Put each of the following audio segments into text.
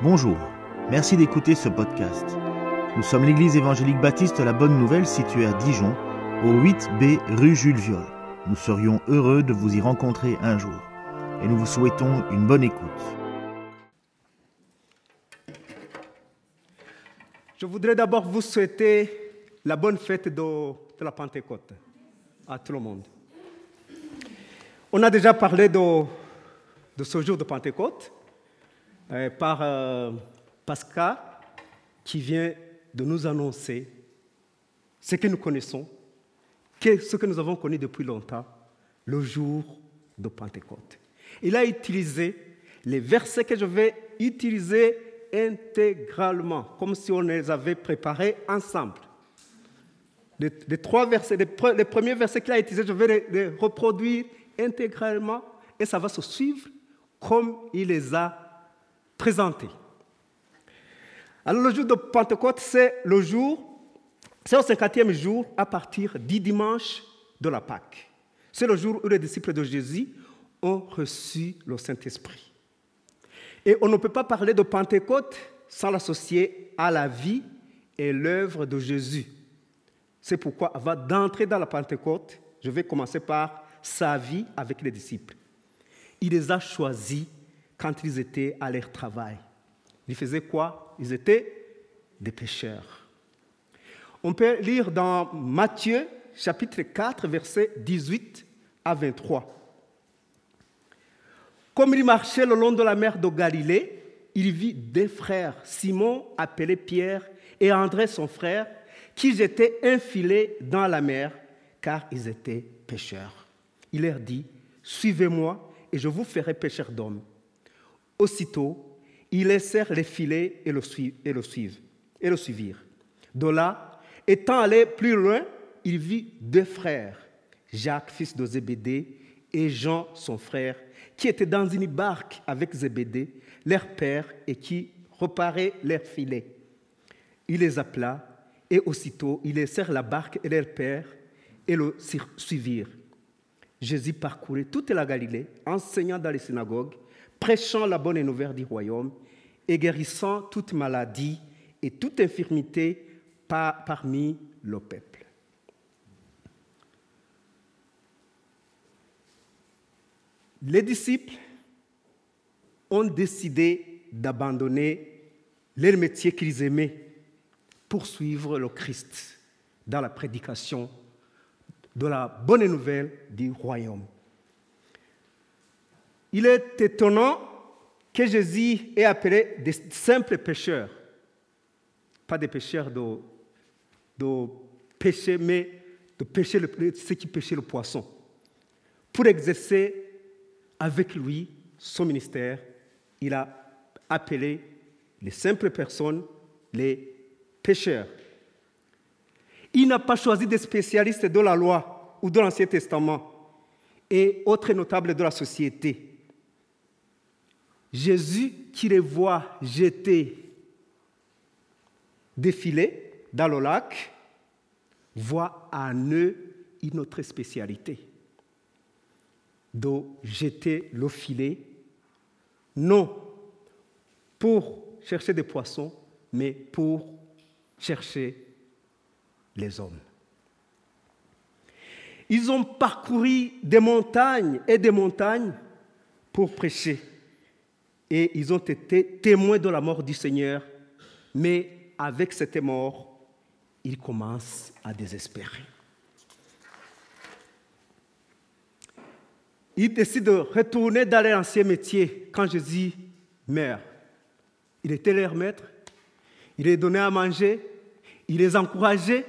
Bonjour, merci d'écouter ce podcast. Nous sommes l'église évangélique baptiste La Bonne Nouvelle située à Dijon, au 8B rue Jules Viol. Nous serions heureux de vous y rencontrer un jour et nous vous souhaitons une bonne écoute. Je voudrais d'abord vous souhaiter la bonne fête de la Pentecôte à tout le monde. On a déjà parlé de ce jour de Pentecôte par Pascal qui vient de nous annoncer ce que nous connaissons, ce que nous avons connu depuis longtemps, le jour de Pentecôte. Il a utilisé les versets que je vais utiliser intégralement, comme si on les avait préparés ensemble. Les trois versets, les premiers versets qu'il a utilisés, je vais les reproduire intégralement et ça va se suivre comme il les a présentés. Alors le jour de Pentecôte, c'est le 50e jour à partir du dimanche de la Pâque. C'est le jour où les disciples de Jésus ont reçu le Saint-Esprit. Et on ne peut pas parler de Pentecôte sans l'associer à la vie et l'œuvre de Jésus. C'est pourquoi, avant d'entrer dans la Pentecôte, je vais commencer par sa vie avec les disciples. Il les a choisis quand ils étaient à leur travail. Ils faisaient quoi? Ils étaient des pécheurs. On peut lire dans Matthieu, chapitre 4, versets 18 à 23. Comme il marchait le long de la mer de Galilée, il vit deux frères, Simon, appelé Pierre, et André, son frère, qui jetaient un filet dans la mer, car ils étaient pécheurs. Il leur dit, « Suivez-moi, et je vous ferai pécheurs d'hommes. » Aussitôt, ils laissèrent les filets et le suivirent. De là, étant allé plus loin, il vit deux frères, Jacques, fils de Zébédée, et Jean, son frère, qui étaient dans une barque avec Zébédée, leur père, et qui reparaient leurs filets. Il les appela, et aussitôt, ils laissèrent la barque et leur père, et le suivirent. Jésus parcourait toute la Galilée, enseignant dans les synagogues, prêchant la bonne nouvelle du royaume et guérissant toute maladie et toute infirmité parmi le peuple. Les disciples ont décidé d'abandonner leur métier qu'ils aimaient pour suivre le Christ dans la prédication de la bonne nouvelle du royaume. Il est étonnant que Jésus ait appelé des simples pécheurs, pas des pécheurs de péché, mais de pécher ceux qui péchaient le poisson, pour exercer avec lui son ministère. Il a appelé les simples personnes les pécheurs. Il n'a pas choisi des spécialistes de la loi ou de l'Ancien Testament et autres notables de la société. Jésus, qui les voit jeter des filets dans le lac, voit en eux une autre spécialité, de jeter le filet, non pour chercher des poissons, mais pour chercher les hommes. Ils ont parcouru des montagnes et des montagnes pour prêcher. Et ils ont été témoins de la mort du Seigneur. Mais avec cette mort, ils commencent à désespérer. Ils décident de retourner dans leur ancien métier quand Jésus meurt. Il était leur maître, il les donnait à manger, il les encourageait.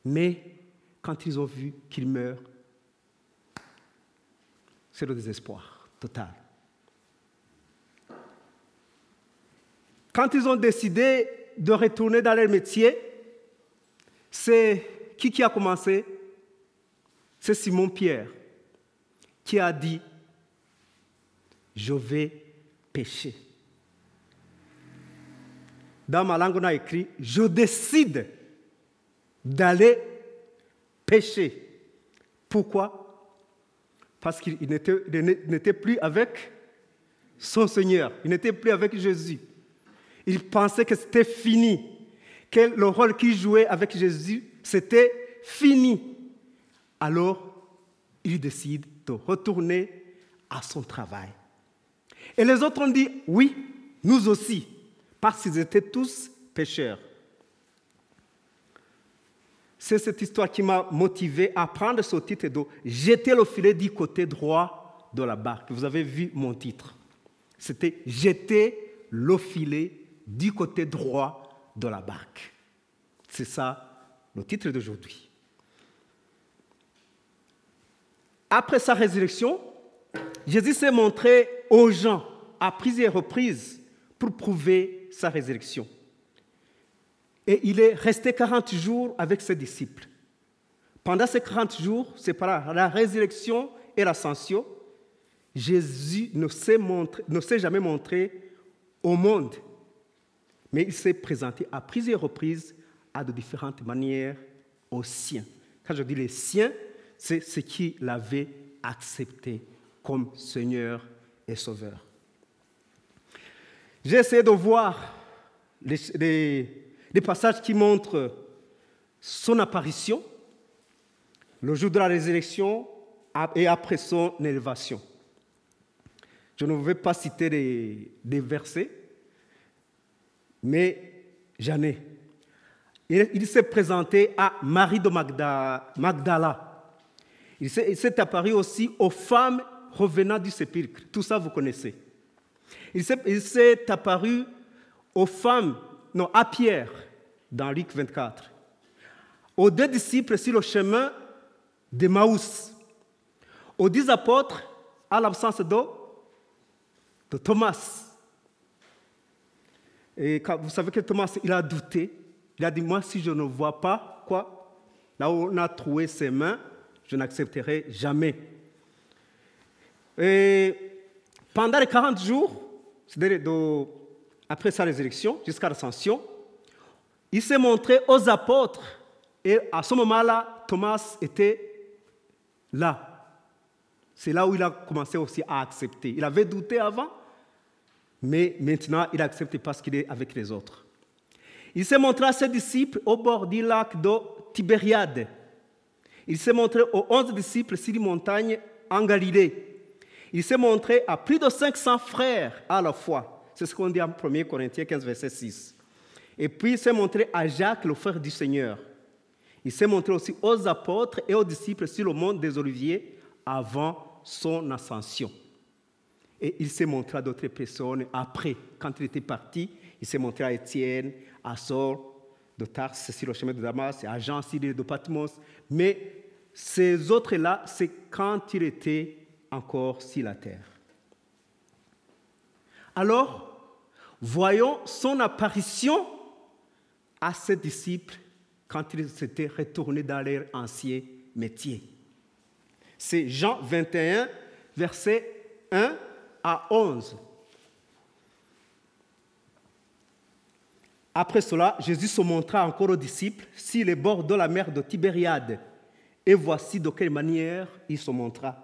Mais quand ils ont vu qu'il meurt, c'est le désespoir total. Quand ils ont décidé de retourner dans leur métier, c'est qui a commencé? C'est Simon-Pierre qui a dit « Je vais pécher ». Dans ma langue, on a écrit « Je décide d'aller pécher ». Pourquoi? Parce qu'il n'était plus avec son Seigneur, il n'était plus avec Jésus. Ils pensaient que c'était fini, que le rôle qu'ils jouaient avec Jésus, c'était fini. Alors, il décide de retourner à son travail. Et les autres ont dit, oui, nous aussi, parce qu'ils étaient tous pécheurs. C'est cette histoire qui m'a motivé à prendre ce titre de « Jeter le filet du côté droit de la barque ». Vous avez vu mon titre. C'était « Jeter le filet du côté droit de la barque ». C'est ça le titre d'aujourd'hui. Après sa résurrection, Jésus s'est montré aux gens à plusieurs reprises pour prouver sa résurrection. Et il est resté 40 jours avec ses disciples. Pendant ces 40 jours, c'est par la résurrection et l'ascension, Jésus ne s'est jamais montré au monde, mais il s'est présenté à plusieurs reprises à de différentes manières aux siens. Quand je dis les siens, c'est ceux qui l'avaient accepté comme Seigneur et Sauveur. J'ai essayé de voir les passages qui montrent son apparition, le jour de la résurrection et après son élévation. Je ne vais pas citer des versets, mais j'en ai. Il s'est présenté à Marie de Magdala. Il s'est apparu aussi aux femmes revenant du sépulcre. Tout ça, vous connaissez. Il s'est apparu aux femmes, à Pierre, dans Luc 24. Aux 2 disciples sur le chemin d'Emmaüs. Aux 10 apôtres, à l'absence de Thomas. Et quand vous savez que Thomas, il a douté. Il a dit, moi, si je ne vois pas, là où on a trouvé ses mains, je n'accepterai jamais. Et pendant les 40 jours, c'est-à-dire après sa résurrection jusqu'à l'ascension, il s'est montré aux apôtres. Et à ce moment-là, Thomas était là. C'est là où il a commencé aussi à accepter. Il avait douté avant, mais maintenant, il accepte parce qu'il est avec les autres. Il s'est montré à ses disciples au bord du lac de Tibériade. Il s'est montré aux 11 disciples sur une montagne en Galilée. Il s'est montré à plus de 500 frères à la fois. C'est ce qu'on dit en 1 Corinthiens 15, verset 6. Et puis il s'est montré à Jacques, le frère du Seigneur. Il s'est montré aussi aux apôtres et aux disciples sur le mont des Oliviers avant son ascension. Et il s'est montré à d'autres personnes après. Quand il était parti, il s'est montré à Étienne, à Saul de Tarse sur le chemin de Damas, à Jean sur l'île de Patmos. Mais ces autres-là, c'est quand il était encore sur la terre. Alors, voyons son apparition à ses disciples quand ils s'étaient retournés dans leur ancien métier. C'est Jean 21, versets 1 à 11. Après cela, Jésus se montra encore aux disciples sur les bords de la mer de Tibériade. Et voici de quelle manière il se montra.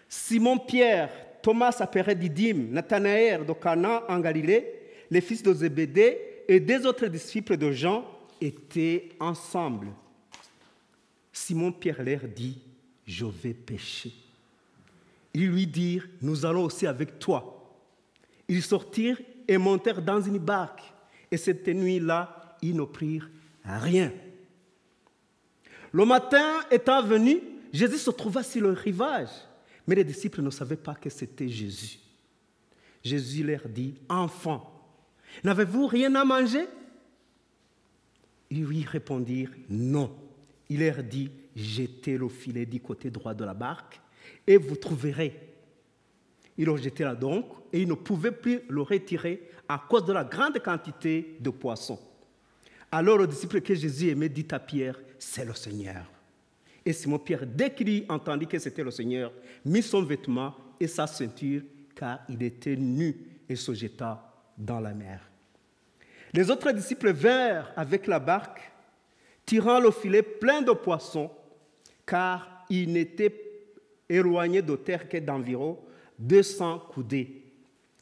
Simon-Pierre, Thomas appelé Didyme, Nathanaël de Cana en Galilée, les fils de Zébédée et des autres disciples de Jean étaient ensemble. Simon-Pierre leur dit, « Je vais pêcher. » Ils lui dirent, « Nous allons aussi avec toi. » Ils sortirent et montèrent dans une barque. Et cette nuit-là, ils ne prirent rien. Le matin étant venu, Jésus se trouva sur le rivage. Mais les disciples ne savaient pas que c'était Jésus. Jésus leur dit, « Enfants, n'avez-vous rien à manger ?» Ils lui répondirent, « Non. » Il leur dit, « Jetez le filet du côté droit de la barque et vous trouverez. » Ils le jetèrent donc et ils ne pouvaient plus le retirer à cause de la grande quantité de poissons. Alors le disciple que Jésus aimait dit à Pierre, « C'est le Seigneur. » Et Simon-Pierre, dès qu'il entendit que c'était le Seigneur, mit son vêtement et sa ceinture, car il était nu, et se jeta dans la mer. Les autres disciples vinrent avec la barque, tirant le filet plein de poissons, car il n'était éloigné de terre que d'environ 200 coudées.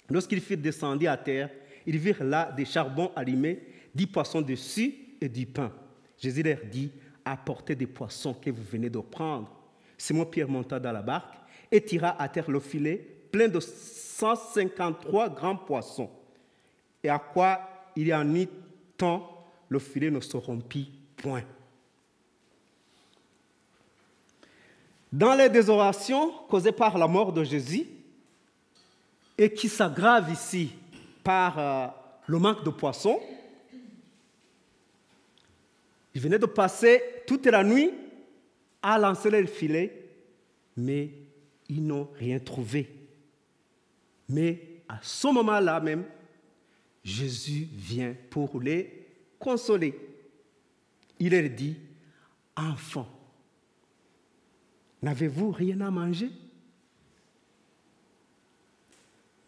Lorsqu'ils furent descendus à terre, ils virent là des charbons allumés, 10 poissons dessus et du pain. Jésus leur dit, apportez des poissons que vous venez de prendre. Simon-Pierre monta dans la barque et tira à terre le filet plein de 153 grands poissons. Et à quoi il y en eut tant, le filet ne se rompit point. Dans les désolations causées par la mort de Jésus, et qui s'aggravent ici par le manque de poissons, ils venaient de passer toute la nuit à lancer le filet, mais ils n'ont rien trouvé. Mais à ce moment-là même, Jésus vient pour les consoler. Il leur dit, « Enfants, n'avez-vous rien à manger ?»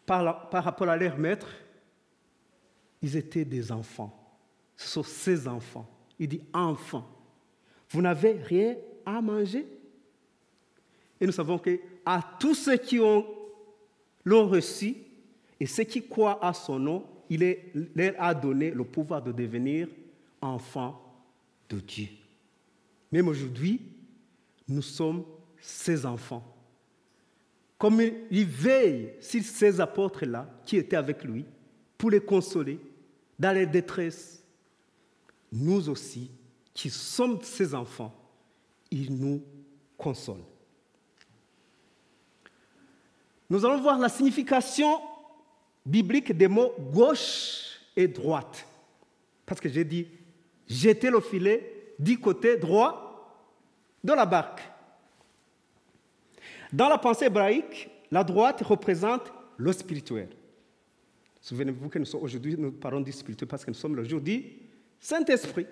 Par rapport à leur maître, ils étaient des enfants. Ce sont ses enfants. Il dit, « Enfants, vous n'avez rien à manger ?» Et nous savons qu'à tous ceux qui l'ont reçu et ceux qui croient à son nom, il leur a donné le pouvoir de devenir enfants de Dieu. Même aujourd'hui, nous sommes ses enfants. Comme il veille sur ces apôtres-là qui étaient avec lui pour les consoler dans leur détresse, nous aussi, qui sommes ses enfants, il nous console. Nous allons voir la signification biblique des mots gauche et droite. Parce que j'ai dit, jeter le filet du côté droit de la barque. Dans la pensée hébraïque, la droite représente le spirituel. Souvenez-vous que aujourd'hui, nous parlons du spirituel parce que nous sommes le jour du Saint-Esprit.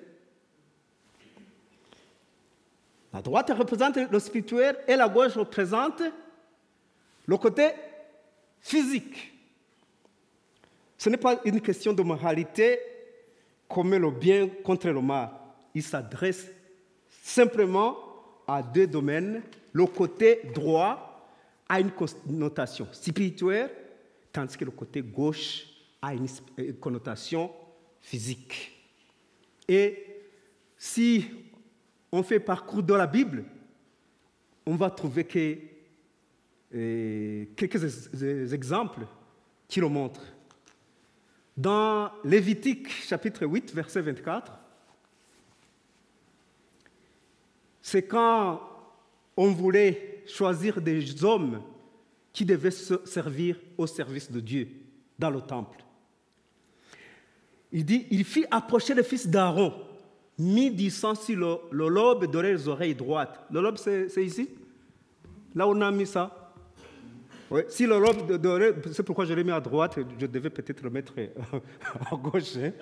La droite représente le spirituel et la gauche représente le côté physique. Ce n'est pas une question de moralité comme le bien contre le mal. Il s'adresse simplement à deux domaines. Le côté droit a une connotation spirituelle, tandis que le côté gauche a une connotation physique. Et si on fait parcours dans la Bible, on va trouver quelques exemples qui le montrent. Dans Lévitique, chapitre 8, verset 24, c'est quand on voulait choisir des hommes qui devaient se servir au service de Dieu dans le temple. Il dit, il fit approcher le fils d'Aaron, mit du sang sur le lobe de leurs oreilles droites. Le lobe, c'est ici? Là, on a mis ça. Oui. Si le lobe de l'oreille, c'est pourquoi je l'ai mis à droite, je devais peut-être le mettre à gauche. Hein?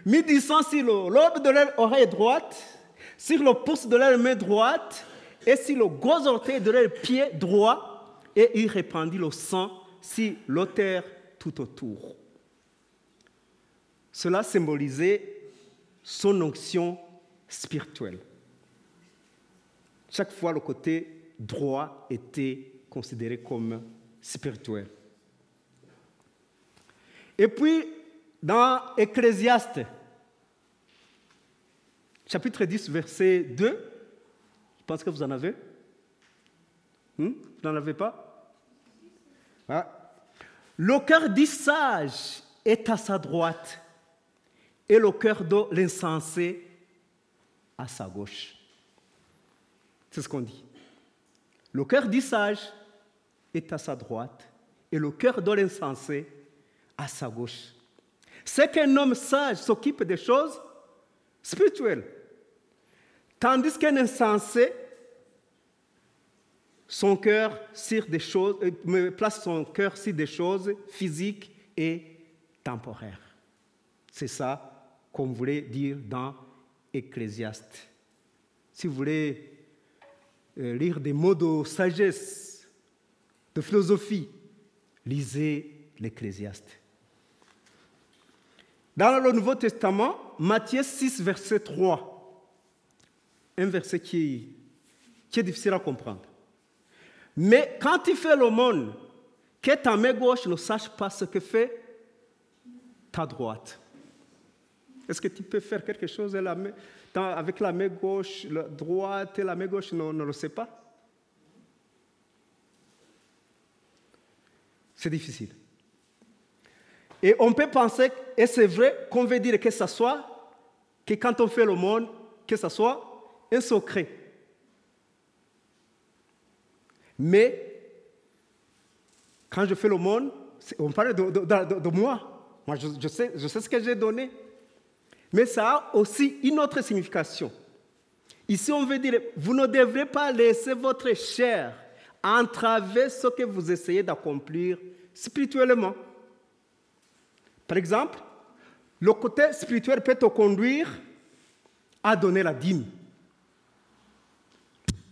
Mit du sang sur le lobe de leur oreille droite, sur le pouce de leur main droite et sur le gros orteil de leur pied droit, et il répandit le sang sur l'autel tout autour. Cela symbolisait son onction spirituelle. Chaque fois, le côté droit était considéré comme spirituel. Et puis, dans Ecclésiaste, chapitre 10, verset 2, je pense que vous en avez. Vous n'en avez pas? Ah. Le cœur du sage est à sa droite et le cœur de l'insensé à sa gauche. C'est ce qu'on dit. Le cœur du sage est à sa droite et le cœur de l'insensé à sa gauche. C'est qu'un homme sage s'occupe des choses spirituelles, tandis qu'un insensé, son cœur sur des choses, place son cœur sur des choses physiques et temporaires. C'est ça qu'on voulait dire dans Ecclésiaste. Si vous voulez lire des mots de sagesse, de philosophie, lisez l'Ecclésiaste. Dans le Nouveau Testament, Matthieu 6, verset 3, un verset qui est difficile à comprendre. Mais quand tu fais l'aumône, Que ta main gauche ne sache pas ce que fait ta droite. Est-ce que tu peux faire quelque chose avec la main gauche, la droite et la main gauche ne le sait pas? C'est difficile. Et on peut penser, et c'est vrai, qu'on veut dire que quand on fait le monde, que ce soit un secret. Mais, quand je fais le monde, on parle de moi. Moi, je sais ce que j'ai donné. Mais ça a aussi une autre signification. Ici, on veut dire, vous ne devrez pas laisser votre chair entraver ce que vous essayez d'accomplir spirituellement. Par exemple, le côté spirituel peut te conduire à donner la dîme.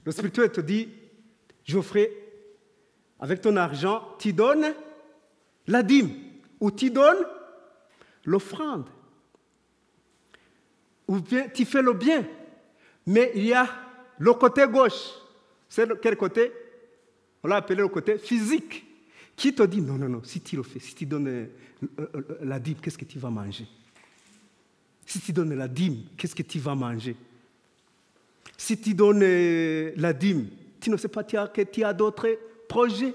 Le spirituel te dit, Geoffrey, avec ton argent, tu donnes la dîme ou tu donnes l'offrande. Ou bien tu fais le bien. Mais il y a le côté gauche. C'est quel côté? On l'a appelé le côté physique. Qui te dit, non, si tu le fais, si tu donnes la dîme, qu'est-ce que tu vas manger? Si tu donnes la dîme, qu'est-ce que tu vas manger? Si tu donnes la dîme, tu ne sais pas que tu as d'autres projets.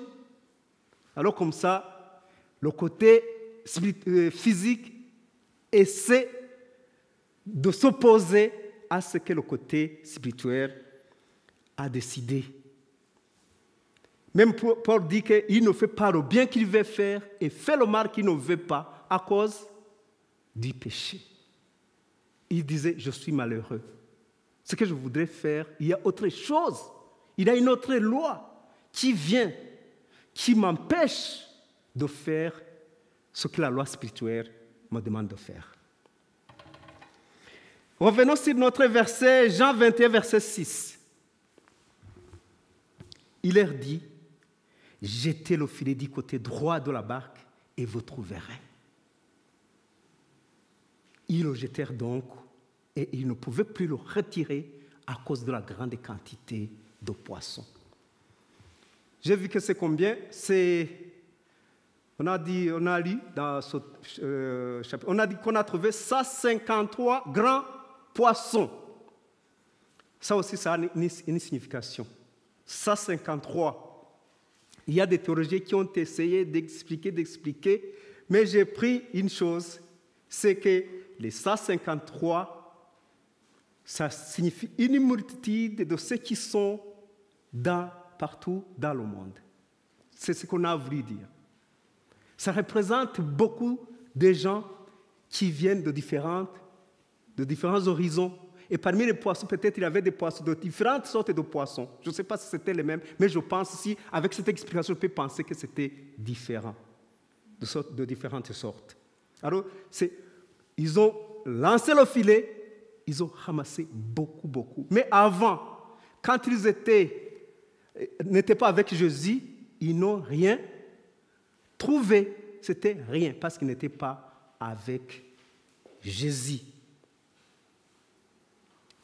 Alors comme ça, le côté physique essaie de s'opposer à ce que le côté spirituel a décidé. Même Paul dit qu'il ne fait pas le bien qu'il veut faire et fait le mal qu'il ne veut pas à cause du péché. Il disait, je suis malheureux. Ce que je voudrais faire, il y a autre chose. Il y a une autre loi qui vient, qui m'empêche de faire ce que la loi spirituelle me demande de faire. Revenons sur notre verset, Jean 21, verset 6. Il leur dit, jetez le filet du côté droit de la barque et vous trouverez. Ils le jetèrent donc et ils ne pouvaient plus le retirer à cause de la grande quantité de poissons. J'ai vu que c'est combien? On a lu dans ce chapitre, on a dit qu'on a trouvé 153 grands poissons. Ça aussi, ça a une signification. 153. Il y a des théologiens qui ont essayé d'expliquer, mais j'ai pris une chose, c'est que les 153, ça signifie une multitude de ceux qui sont partout dans le monde. C'est ce qu'on a voulu dire. Ça représente beaucoup de gens qui viennent de différents horizons. Et parmi les poissons, peut-être il y avait des poissons, de différentes sortes de poissons. Je ne sais pas si c'était les mêmes, mais je pense si, avec cette explication, je peux penser que c'était différent, de différentes sortes. Alors, ils ont lancé le filet, ils ont ramassé beaucoup. Mais avant, quand ils n'étaient pas avec Jésus, ils n'ont rien trouvé. C'était rien, parce qu'ils n'étaient pas avec Jésus.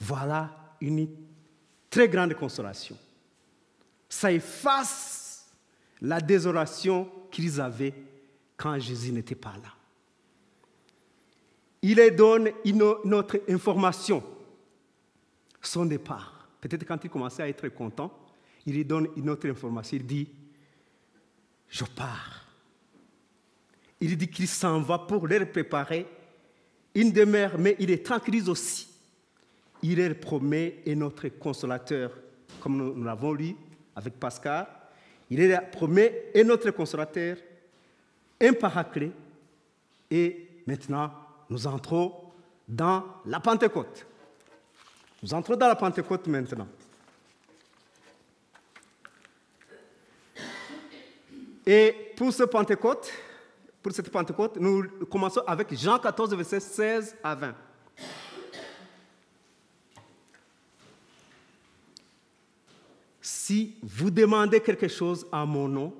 Voilà une très grande consolation. Ça efface la désolation qu'ils avaient quand Jésus n'était pas là. Il leur donne une autre information, son départ. Peut-être quand il commençait à être content, il lui donne une autre information. Il dit, je pars. Il dit qu'il s'en va pour leur préparer une demeure, mais il est tranquille aussi. Il leur promet un autre consolateur, comme nous l'avons lu avec Pascal. Il leur promet un autre consolateur, un paraclet. Et maintenant, nous entrons dans la Pentecôte. Nous entrons dans la Pentecôte maintenant. Et pour cette Pentecôte, nous commençons avec Jean 14, versets 16 à 20. Si vous demandez quelque chose à mon nom,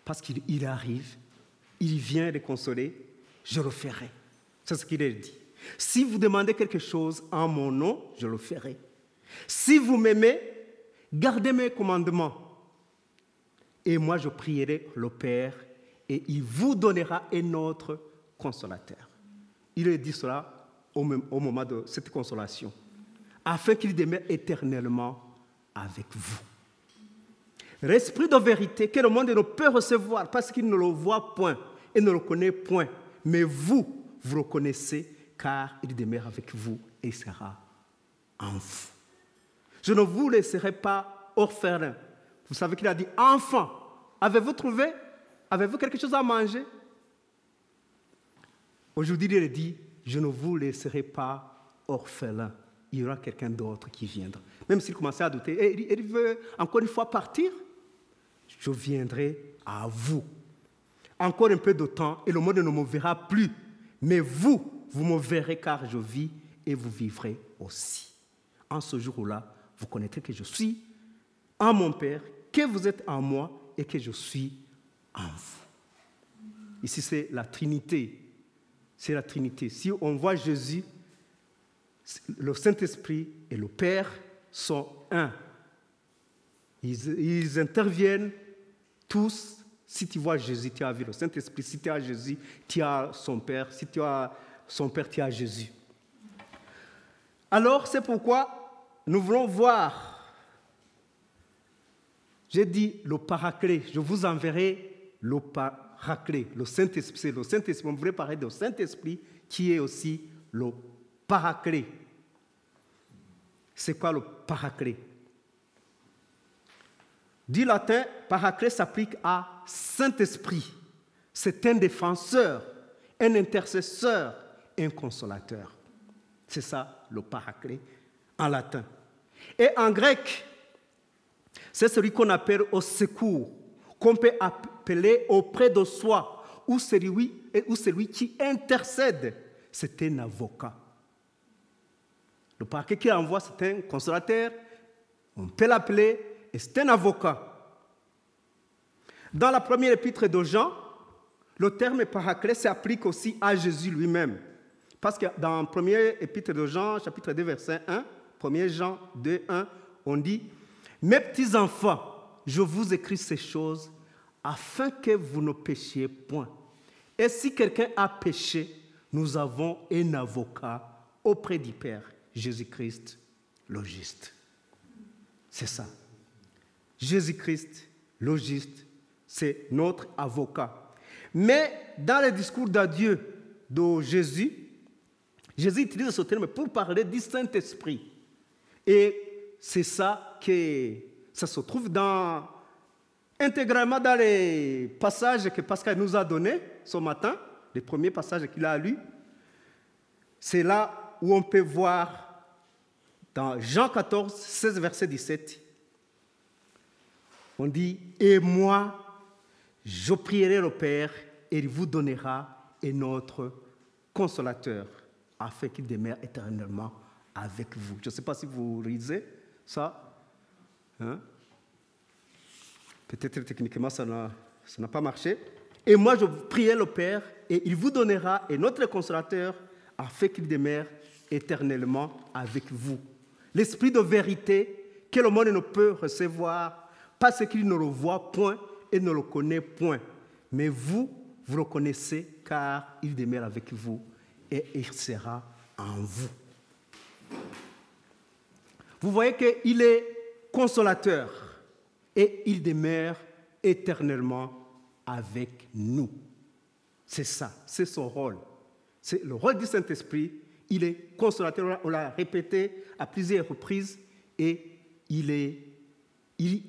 parce qu'il arrive, il vient les consoler, je le ferai. C'est ce qu'il a dit. Si vous demandez quelque chose en mon nom, je le ferai. Si vous m'aimez, gardez mes commandements. Et moi, je prierai le Père et il vous donnera un autre consolateur. Il a dit cela au moment de cette consolation, afin qu'il demeure éternellement avec vous. L'esprit de vérité que le monde ne peut recevoir parce qu'il ne le voit point et ne le connaît point. Mais vous, vous le connaissez car il demeure avec vous et il sera en vous. Je ne vous laisserai pas orphelin. Vous savez qu'il a dit, enfant, avez-vous trouvé? Avez-vous quelque chose à manger? Aujourd'hui, il dit, je ne vous laisserai pas orphelin. Il y aura quelqu'un d'autre qui viendra. Même s'il commençait à douter, et il veut encore une fois partir, je viendrai à vous. Encore un peu de temps et le monde ne me verra plus. Mais vous, vous me verrez car je vis et vous vivrez aussi. En ce jour-là, vous connaîtrez que je suis en mon Père, que vous êtes en moi et que je suis en vous. Ici, c'est la Trinité. C'est la Trinité. Si on voit Jésus, le Saint-Esprit et le Père sont un. Ils interviennent tous. Si tu vois Jésus, tu as vu le Saint-Esprit. Si tu as Jésus, tu as son Père. Si tu as son Père, tu as Jésus. Alors, c'est pourquoi nous voulons voir. J'ai dit le Paraclet. Je vous enverrai le Paraclet, le Saint-Esprit. C'est le Saint-Esprit. On voulait parler du Saint-Esprit qui est aussi le Paraclet. C'est quoi le Paraclet? Du latin, Paraclet s'applique à Saint-Esprit. C'est un défenseur, un intercesseur, un consolateur. C'est ça, le Paraclet, en latin. Et en grec, c'est celui qu'on appelle au secours, qu'on peut appeler auprès de soi, ou celui qui intercède. C'est un avocat. Le Paraclet qui envoie, c'est un consolateur, on peut l'appeler, et c'est un avocat. Dans la première épître de Jean, le terme Paraclet s'applique aussi à Jésus lui-même. Parce que dans la première épître de Jean, chapitre 2, verset 1, 1 Jean 2, 1, on dit « Mes petits enfants, je vous écris ces choses afin que vous ne péchiez point. Et si quelqu'un a péché, nous avons un avocat auprès du Père, Jésus-Christ, le juste. » C'est ça. Jésus-Christ, le juste, c'est notre avocat. Mais dans le discours d'adieu de Jésus, Jésus utilise ce terme pour parler du Saint-Esprit. Et c'est ça que ça se trouve intégralement dans les passages que Pascal nous a donnés ce matin, les premiers passages qu'il a lus. C'est là où on peut voir dans Jean 14, 16, verset 17, on dit « Et moi, je prierai le Père et il vous donnera un autre consolateur afin qu'il demeure éternellement avec vous. » Je ne sais pas si vous lisez ça. Hein? Peut-être techniquement, ça n'a pas marché. « Et moi, je prierai le Père et il vous donnera un autre consolateur afin qu'il demeure éternellement avec vous. » L'esprit de vérité que le monde ne peut recevoir parce qu'il ne le voit point et ne le connaît point. Mais vous, vous le connaissez car il demeure avec vous et il sera en vous. Vous voyez qu'il est consolateur et il demeure éternellement avec nous. C'est ça, c'est son rôle. C'est le rôle du Saint-Esprit. Il est consolateur, on l'a répété à plusieurs reprises, et il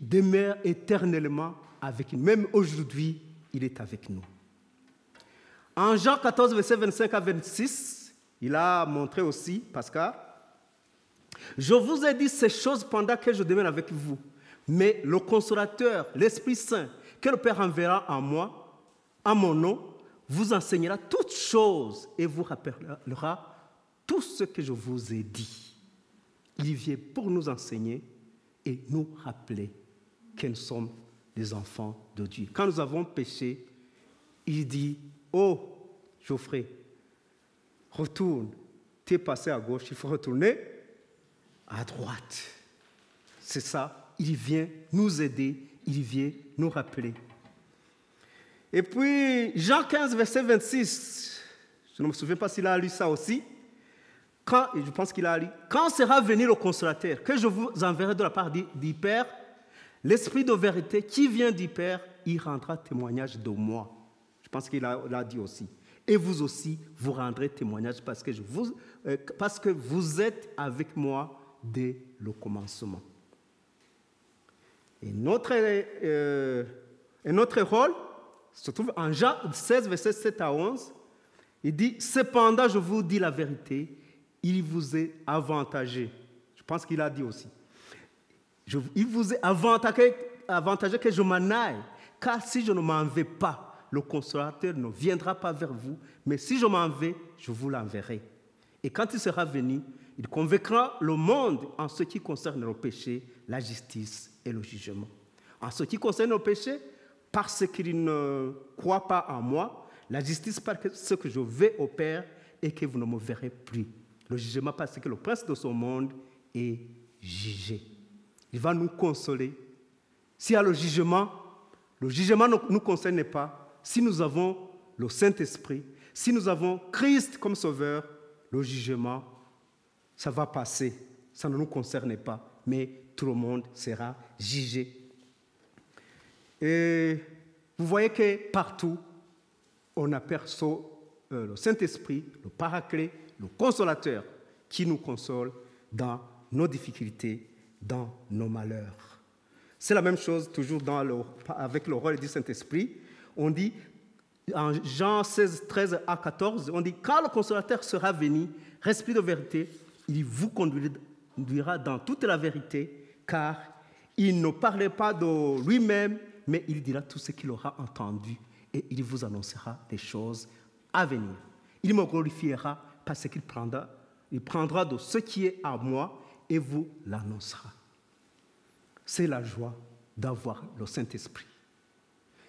demeure éternellement avec nous. Même aujourd'hui, il est avec nous. En Jean 14, versets 25 à 26, il a montré aussi, Pascal, « Je vous ai dit ces choses pendant que je demeure avec vous, mais le consolateur, l'Esprit Saint, que le Père enverra en moi, en mon nom, vous enseignera toutes choses et vous rappellera tout ce que je vous ai dit. » Il vient pour nous enseigner et nous rappeler que nous sommes des enfants de Dieu. Quand nous avons péché, il dit, « Oh, Geoffrey, retourne. Tu es passé à gauche, il faut retourner à droite. » C'est ça, il vient nous aider il vient nous rappeler. Et puis, Jean 15, verset 26, je ne me souviens pas s'il a lu ça aussi, je pense qu'il a lu, « Quand sera venu le consolateur, que je vous enverrai de la part du Père, l'Esprit de vérité qui vient du Père, il rendra témoignage de moi. » Je pense qu'il l'a dit aussi. « Et vous aussi, vous rendrez témoignage parce que vous êtes avec moi dès le commencement. » Et notre rôle se trouve en Jean 16, versets 7 à 11. Il dit « Cependant, je vous dis la vérité, il vous est avantagé. » Je pense qu'il a dit aussi. « Il vous est avantagé que je m'en aille, car si je ne m'en vais pas, le consolateur ne viendra pas vers vous, mais si je m'en vais, je vous l'enverrai. Et quand il sera venu, il convaincra le monde en ce qui concerne le péché, la justice et le jugement. En ce qui concerne le péché, parce qu'il ne croit pas en moi, la justice parce que je vais au Père et que vous ne me verrez plus. Le jugement parce que le prince de ce monde est jugé. Il va nous consoler. S'il y a le jugement ne nous concerne pas. Si nous avons le Saint-Esprit, si nous avons Christ comme sauveur, le jugement, ça va passer. Ça ne nous concerne pas, mais tout le monde sera jugé. Et vous voyez que partout, on aperçoit le Saint-Esprit, le Paraclet, le Consolateur, qui nous console dans nos difficultés, dans nos malheurs. C'est la même chose toujours avec le rôle du Saint-Esprit. On dit, en Jean 16, 13 à 14, on dit « Quand le Consolateur sera venu, Esprit de vérité, il vous conduira dans toute la vérité, car il ne parlera pas de lui-même, mais il dira tout ce qu'il aura entendu, et il vous annoncera des choses à venir. Il me glorifiera parce qu'il prendra de ce qui est à moi et vous l'annoncera. » C'est la joie d'avoir le Saint-Esprit.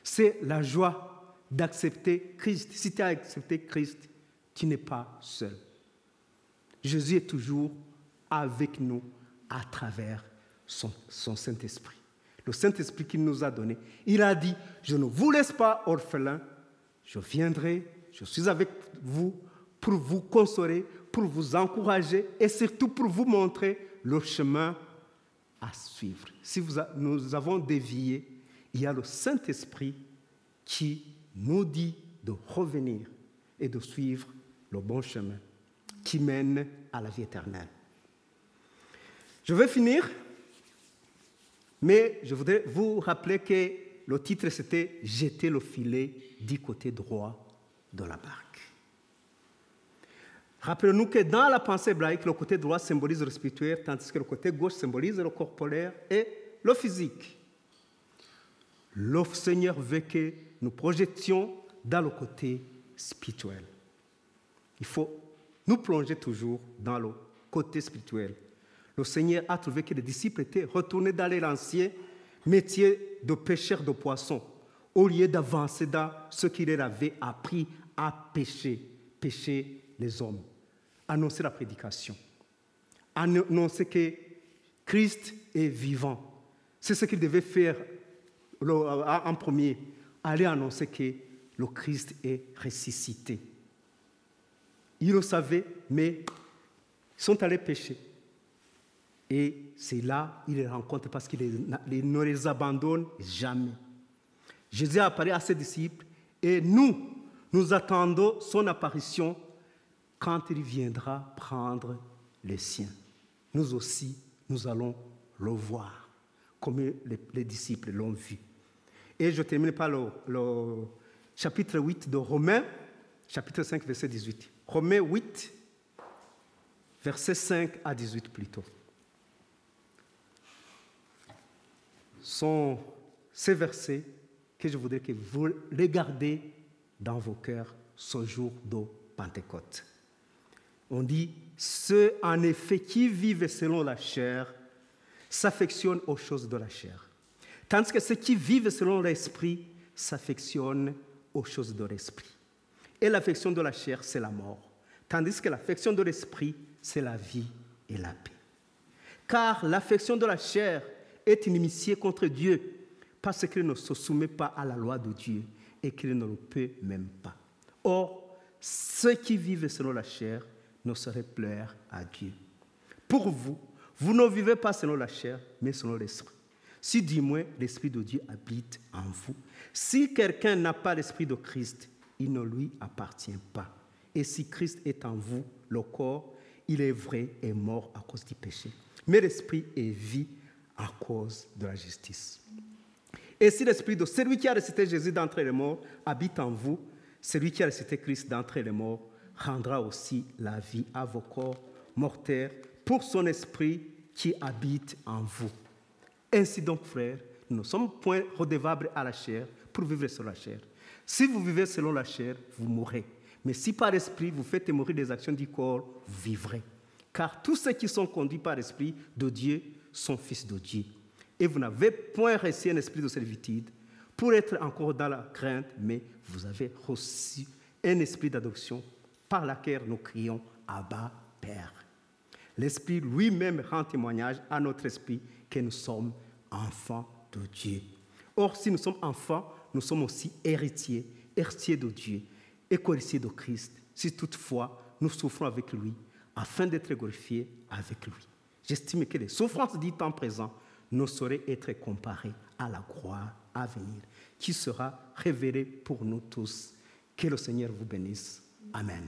C'est la joie d'accepter Christ. Si tu as accepté Christ, tu n'es pas seul. Jésus est toujours avec nous à travers son Saint-Esprit. Le Saint-Esprit qu'il nous a donné. Il a dit, je ne vous laisse pas orphelins, je viendrai, je suis avec vous pour vous consoler, pour vous encourager et surtout pour vous montrer le chemin à suivre. Si nous avons dévié, il y a le Saint-Esprit qui nous dit de revenir et de suivre le bon chemin qui mène à la vie éternelle. Je vais finir, mais je voudrais vous rappeler que le titre c'était « Jeter le filet du côté droit de la barque ». Rappelons-nous que dans la pensée hébraïque, le côté droit symbolise le spirituel, tandis que le côté gauche symbolise le corporel et le physique. Le Seigneur veut que nous projetions dans le côté spirituel. Il faut nous plonger toujours dans le côté spirituel. Le Seigneur a trouvé que les disciples étaient retournés dans l'ancien métier de pêcheurs de poissons, au lieu d'avancer dans ce qu'il leur avait appris à pêcher les hommes. Annoncer la prédication, annoncer que Christ est vivant. C'est ce qu'il devait faire en premier, aller annoncer que le Christ est ressuscité. Ils le savaient, mais ils sont allés pêcher. Et c'est là qu'ils les rencontrent parce qu'il ne les abandonne jamais. Jésus apparaît à ses disciples et nous attendons son apparition quand il viendra prendre les siens. Nous aussi, nous allons le voir, comme les disciples l'ont vu. Et je termine par le chapitre 8 de Romains, chapitre 5, verset 18. Romains 8, verset 5 à 18 plutôt. Sont ces versets que je voudrais que vous les gardez dans vos cœurs ce jour de Pentecôte. On dit, ceux en effet qui vivent selon la chair s'affectionnent aux choses de la chair, tandis que ceux qui vivent selon l'esprit s'affectionnent aux choses de l'esprit. Et l'affection de la chair, c'est la mort, tandis que l'affection de l'esprit, c'est la vie et la paix. Car l'affection de la chair est inimitié contre Dieu, parce qu'il ne se soumet pas à la loi de Dieu et qu'il ne le peut même pas. Or, ceux qui vivent selon la chair ne sauraient plaire à Dieu. Pour vous, vous ne vivez pas selon la chair, mais selon l'esprit. Si du moins l'Esprit de Dieu habite en vous. Si quelqu'un n'a pas l'Esprit de Christ, il ne lui appartient pas. Et si Christ est en vous, le corps, il est vrai, est mort à cause du péché. Mais l'Esprit est vie à cause de la justice. Et si l'Esprit de celui qui a ressuscité Jésus d'entre les morts habite en vous, celui qui a ressuscité Christ d'entre les morts rendra aussi la vie à vos corps mortels pour son Esprit qui habite en vous. Ainsi donc, frères, nous ne sommes point redevables à la chair pour vivre selon la chair. Si vous vivez selon la chair, vous mourrez. Mais si par l'Esprit vous faites mourir des actions du corps, vous vivrez. Car tous ceux qui sont conduits par l'Esprit de Dieu sont fils de Dieu. Et vous n'avez point reçu un esprit de servitude pour être encore dans la crainte, mais vous avez reçu un esprit d'adoption par laquelle nous crions « Abba, Père ». L'Esprit lui-même rend témoignage à notre esprit que nous sommes enfants de Dieu. Or, si nous sommes enfants, nous sommes aussi héritiers de Dieu et co-héritiers de Christ, si toutefois nous souffrons avec lui, afin d'être glorifiés avec lui. J'estime que les souffrances du temps présent ne sauraient être comparées à la gloire à venir, qui sera révélée pour nous tous. Que le Seigneur vous bénisse. Amen.